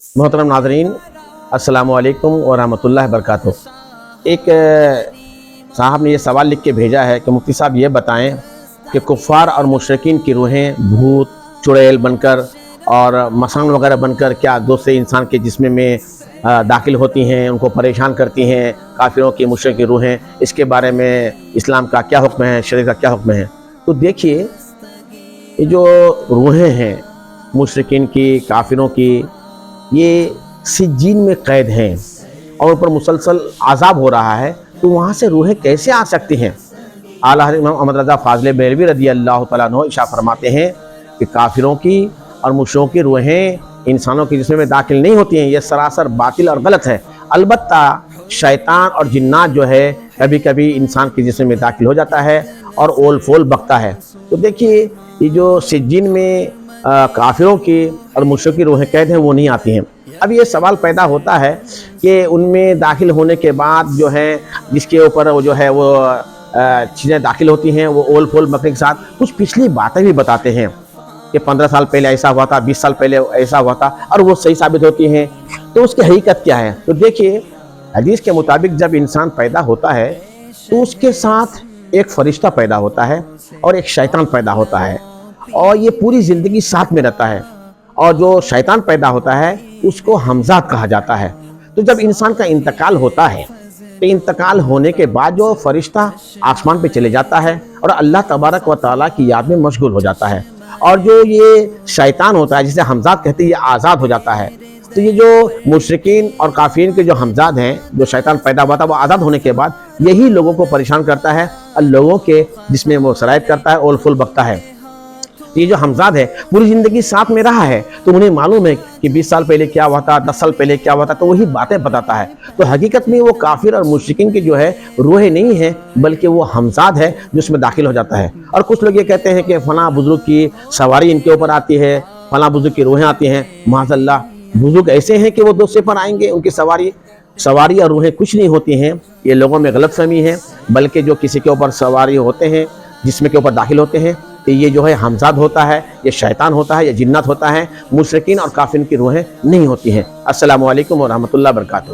محترم ناظرین، السلام علیکم ورحمۃ اللہ وبرکاتہ۔ ایک صاحب نے یہ سوال لکھ کے بھیجا ہے کہ مفتی صاحب یہ بتائیں کہ کفار اور مشرکین کی روحیں بھوت چڑیل بن کر اور مسان وغیرہ بن کر کیا دوسرے انسان کے جسم میں داخل ہوتی ہیں، ان کو پریشان کرتی ہیں، کافروں کی مشرک کی روحیں، اس کے بارے میں اسلام کا کیا حکم ہے، شریعت کا کیا حکم ہے؟ تو دیکھیے، یہ جو روحیں ہیں مشرکین کی، کافروں کی، یہ سجین میں قید ہیں اور ان پر مسلسل عذاب ہو رہا ہے، تو وہاں سے روحیں کیسے آ سکتی ہیں؟ اعلیٰ حضرت امام احمد رضا فاضل بریلوی رضی اللہ تعالیٰ عنہ ارشاد فرماتے ہیں کہ کافروں کی اور مشرکوں کی روحیں انسانوں کے جسم میں داخل نہیں ہوتی ہیں، یہ سراسر باطل اور غلط ہے۔ البتہ شیطان اور جنات جو ہے کبھی کبھی انسان کے جسم میں داخل ہو جاتا ہے اور اول فول بکتا ہے۔ تو دیکھیے، یہ جو سجین میں کافروں کی اور مشرکوں کی روحیں قید ہیں وہ نہیں آتی ہیں۔ اب یہ سوال پیدا ہوتا ہے کہ ان میں داخل ہونے کے بعد جو ہے جس کے اوپر وہ جو ہے وہ چیزیں داخل ہوتی ہیں، وہ اول فول بکنے کے ساتھ کچھ پچھلی باتیں بھی بتاتے ہیں کہ 15 سال پہلے ایسا ہوا تھا، 20 سال پہلے ایسا ہوا تھا، اور وہ صحیح ثابت ہوتی ہیں۔ تو اس کی حقیقت کیا ہے؟ تو دیکھیے، حدیث کے مطابق جب انسان پیدا ہوتا ہے تو اس کے ساتھ ایک فرشتہ پیدا ہوتا ہے اور ایک شیطان پیدا ہوتا ہے، اور یہ پوری زندگی ساتھ میں رہتا ہے، اور جو شیطان پیدا ہوتا ہے اس کو ہمزاد کہا جاتا ہے۔ تو جب انسان کا انتقال ہوتا ہے تو انتقال ہونے کے بعد جو فرشتہ آسمان پہ چلے جاتا ہے اور اللہ تبارک و تعالیٰ کی یاد میں مشغول ہو جاتا ہے، اور جو یہ شیطان ہوتا ہے جسے ہمزاد کہتے ہیں، یہ آزاد ہو جاتا ہے۔ تو یہ جو مشرکین اور کافرین کے جو ہمزاد ہیں، جو شیطان پیدا ہوا تھا، وہ آزاد ہونے کے بعد یہی لوگوں کو پریشان کرتا ہے اور لوگوں کے جس میں وہ سرایت کرتا ہے، اول فل بکتا ہے۔ یہ جو ہمزاد ہے پوری زندگی ساتھ میں رہا ہے، تو انہیں معلوم ہے کہ 20 سال پہلے کیا ہوا تھا، 10 سال پہلے کیا ہوا تھا، تو وہی باتیں بتاتا ہے۔ تو حقیقت میں وہ کافر اور مشرکین کی جو ہے روحیں نہیں ہیں، بلکہ وہ ہمزاد ہے جو اس میں داخل ہو جاتا ہے۔ اور کچھ لوگ یہ کہتے ہیں کہ فلاں بزرگ کی سواری ان کے اوپر آتی ہے، فلاں بزرگ کی روحیں آتی ہیں۔ معاذ اللہ، بزرگ ایسے ہیں کہ وہ دوسرے پر آئیں گے، ان کی سواری اور روحیں کچھ نہیں ہوتی ہیں۔ یہ لوگوں میں غلط فہمی ہے، بلکہ جو کسی کے اوپر سواری ہوتے ہیں، جسم کے اوپر داخل ہوتے ہیں، کہ یہ جو ہے ہمزاد ہوتا ہے، یہ شیطان ہوتا ہے، یہ جنات ہوتا ہے، مشرکین اور کافرین کی روحیں نہیں ہوتی ہیں۔ السلام علیکم ورحمۃ اللہ وبرکاتہ۔